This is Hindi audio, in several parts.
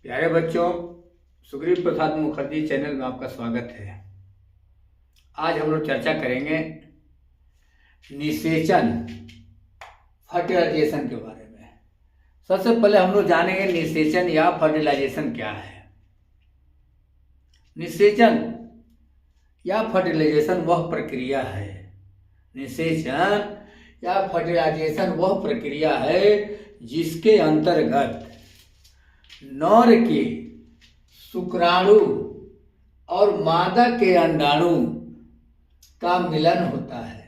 प्यारे बच्चों, सुग्रीव प्रसाद मुखर्जी चैनल में आपका स्वागत है। आज हम लोग चर्चा करेंगे निषेचन फर्टिलाइजेशन के बारे में। सबसे पहले हम लोग जानेंगे निषेचन या फर्टिलाइजेशन क्या है। निषेचन या फर्टिलाइजेशन वह प्रक्रिया है। निषेचन या फर्टिलाइजेशन वह प्रक्रिया है जिसके अंतर्गत नर के शुक्राणु और मादा के अंडाणु का मिलन होता है।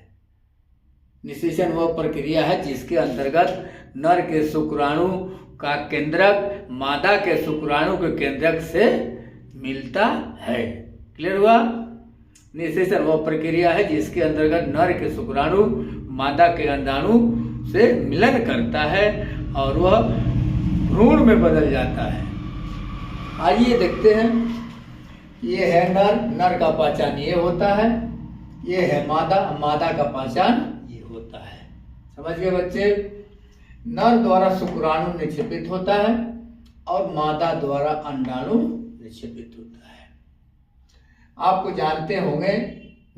निषेचन वह प्रक्रिया है जिसके अंतर्गत नर के शुक्राणु का केंद्रक मादा के शुक्राणु के केंद्रक से मिलता है। क्लियर हुआ? निषेचन वह प्रक्रिया है जिसके अंतर्गत नर के शुक्राणु मादा के अंडाणु से मिलन करता है और वह भ्रूण में बदल जाता है। आइए देखते हैं। ये है नर, नर का पहचान ये होता है। ये है मादा, मादा का पहचान ये होता है। समझ गए बच्चे? नर द्वारा शुक्राणु निक्षेपित होता है और मादा द्वारा अंडाणु निक्षेपित होता है। आपको जानते होंगे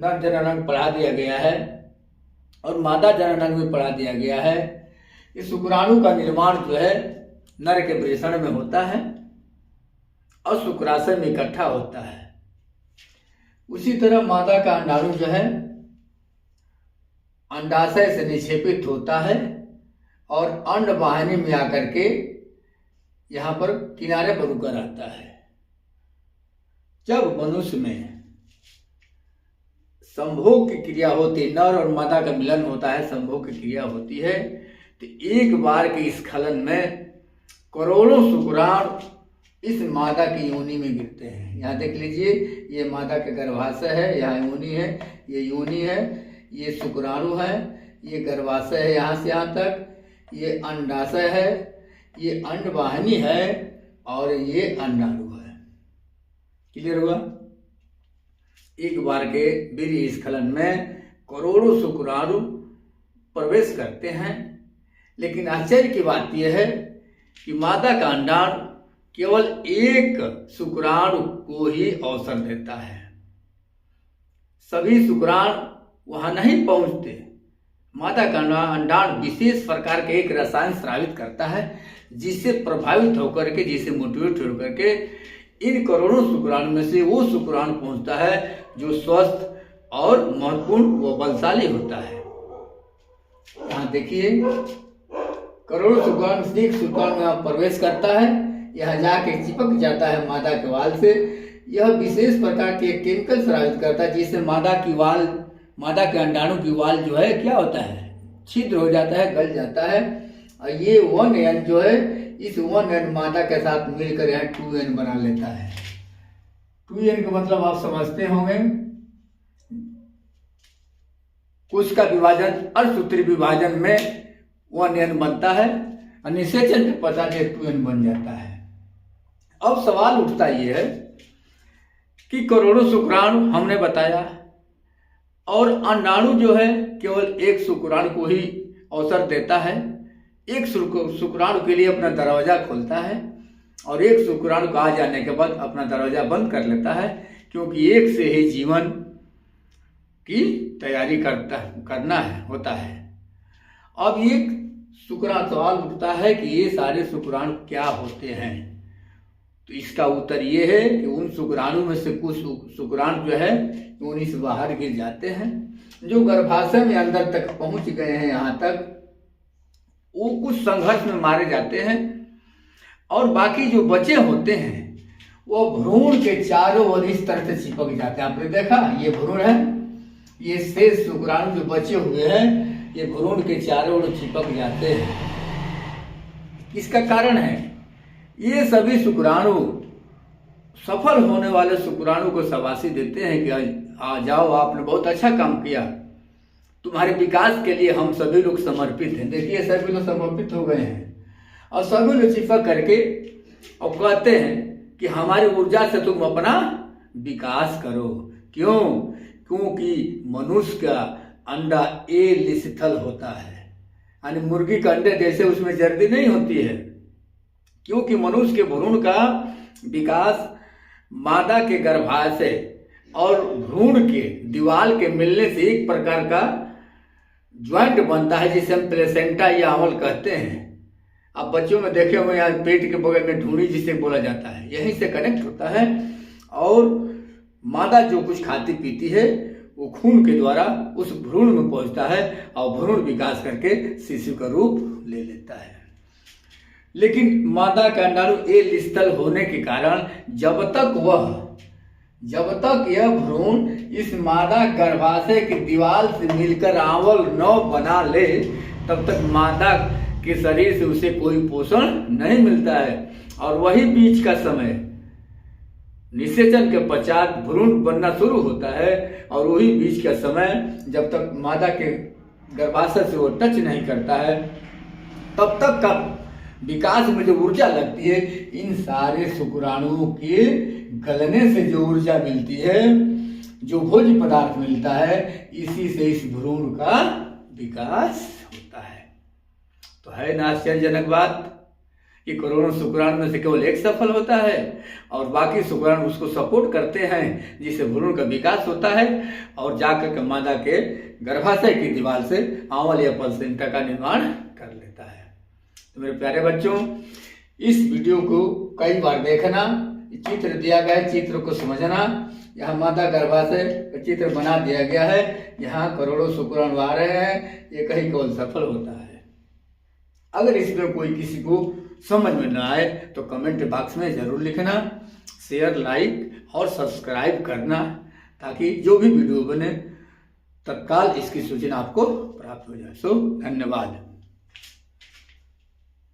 नर जननांग पढ़ा दिया गया है और मादा जननांग भी पढ़ा दिया गया है। इस शुक्राणु का निर्माण जो है नर के वृषण में होता है और शुक्राशय में इकट्ठा होता है। उसी तरह मादा का अंडाणु जो है अंडाशय से निक्षेपित होता है और अंड वाहिनी में आकर के यहाँ पर किनारे पर रुका रहता है। जब मनुष्य में संभोग की क्रिया होती, नर और मादा का मिलन होता है, संभोग की क्रिया होती है, तो एक बार के स्खलन में करोड़ों शुक्राणु इस मादा की योनि में गिरते हैं। यहाँ देख लीजिए, ये मादा के गर्भाशय है, यहाँ योनि है, ये योनि है, ये शुक्राणु है, ये गर्भाशय है यहाँ से यहाँ तक, ये अंडाशय है, ये अंडवाहिनी है और ये अंडाणु है। क्लियर हुआ? एक बार के वीर्य स्खलन में करोड़ों शुक्राणु प्रवेश करते हैं, लेकिन आश्चर्य की बात यह है कि मादा का अंडाणु केवल एक शुक्राणु को ही अवसर देता है। सभी शुक्राणु वहां नहीं पहुंचते। मादा का अंडाणु विशेष प्रकार के एक रसायन स्रावित करता है जिससे प्रभावित होकर के, जिसे मोटिवेट होकर के इन करोड़ों शुक्राणु में से वो शुक्राणु पहुंचता है जो स्वस्थ और महत्वपूर्ण व बलशाली होता है। यहाँ देखिए, करोड़ों शुक्राणु से एक शुक्राणु में प्रवेश करता है, यह जाके चिपक जाता है मादा के वाल से। यह विशेष प्रकार के केमिकल स्रावित करता है जिससे मादा के अंडाणु की वाल जो है क्या होता है, छिद्र हो जाता है, गल जाता है। और ये 1N जो है, इस 1N मादा के साथ मिलकर यहाँ 2N बना लेता है। 2N का मतलब आप समझते होंगे, कोश का विभाजन अर्धसूत्री विभाजन में 1N बनता है और निषेचन के पता नहीं 2N बन जाता है। अब सवाल उठता यह है कि करोड़ों शुक्राणु हमने बताया और अंडाणु जो है केवल एक शुक्राणु को ही अवसर देता है। एक शुक्राणु के लिए अपना दरवाजा खोलता है और एक शुक्राणु का आ जाने के बाद अपना दरवाजा बंद कर लेता है, क्योंकि एक से ही जीवन की तैयारी करना होता है। अब एक शुक्राणु सवाल उठता है कि ये सारे शुक्राणु क्या होते हैं? तो इसका उत्तर ये है कि उन शुक्राणु में से कुछ शुक्राणु जो है योनि से बाहर गिर जाते हैं, जो गर्भाशय में अंदर तक पहुंच गए हैं, यहाँ तक वो कुछ संघर्ष में मारे जाते हैं और बाकी जो बचे होते हैं वो भ्रूण के चारों ओर इस तरह से चिपक जाते हैं। आपने देखा, ये भ्रूण है, ये शेष शुक्राणु जो बचे हुए हैं ये भ्रूण के चारों ओर चिपक जाते हैं। इसका कारण है ये सभी शुक्राणु सफल होने वाले शुक्राणु को शाबाशी देते हैं कि आ जाओ, आपने बहुत अच्छा काम किया, तुम्हारे विकास के लिए हम सभी लोग समर्पित हैं। देखिए, सभी लोग समर्पित हो गए हैं और सभी लोग चिपक करके और कहते हैं कि हमारी ऊर्जा से तुम अपना विकास करो। क्यों? क्योंकि मनुष्य का अंडा एलिसिथल होता है, यानी मुर्गी के अंडे जैसे उसमें जर्दी नहीं होती है, क्योंकि मनुष्य के भ्रूण का विकास मादा के गर्भाशय और भ्रूण के दीवार के मिलने से एक प्रकार का ज्वाइंट बनता है, जिसे हम प्लेसेंटा या अमल कहते हैं। आप बच्चों में देखे हुए यहाँ पेट के बगल में ढूंढी जिसे बोला जाता है, यहीं से कनेक्ट होता है और मादा जो कुछ खाती पीती है वो खून के द्वारा उस भ्रूण में पहुंचता है और भ्रूण विकास करके शिशु का रूप ले लेता है। लेकिन मादा का अंडाणु एल-स्थल होने के कारण जब तक यह भ्रूण इस मादा गर्भाशय की दीवार से मिलकर आंवल न बना ले, तब तक मादा के शरीर से उसे कोई पोषण नहीं मिलता है। और वही बीच का समय निषेचन के पश्चात भ्रूण बनना शुरू होता है और वही बीच का समय जब तक मादा के गर्भाशय से वो टच नहीं करता है, तब तक का विकास में जो ऊर्जा लगती है, इन सारे शुक्राणुओं के गलने से जो ऊर्जा मिलती है, जो भोज्य पदार्थ मिलता है, इसी से इस भ्रूण का विकास होता है। तो है ना आश्चर्यजनक बात कि करोड़ों शुक्राणु में से केवल एक सफल होता है और बाकी शुक्राणु उसको सपोर्ट करते हैं, जिससे भ्रूण का विकास होता है और जाकर के मादा के गर्भाशय की दीवार से आंवल या प्लेसेंटा का निर्माण कर लेता है। तो मेरे प्यारे बच्चों, इस वीडियो को कई बार देखना, चित्र दिया गया है, चित्र को समझना। यहाँ मादा गर्भाशय का चित्र बना दिया गया है, यहाँ करोड़ों शुक्राणु आ रहे हैं, ये कहीं केवल सफल होता है। अगर इसमें कोई किसी को समझ में न आए तो कमेंट बॉक्स में जरूर लिखना, शेयर, लाइक और सब्सक्राइब करना, ताकि जो भी वीडियो बने तत्काल इसकी सूचना आपको प्राप्त हो जाए। धन्यवाद।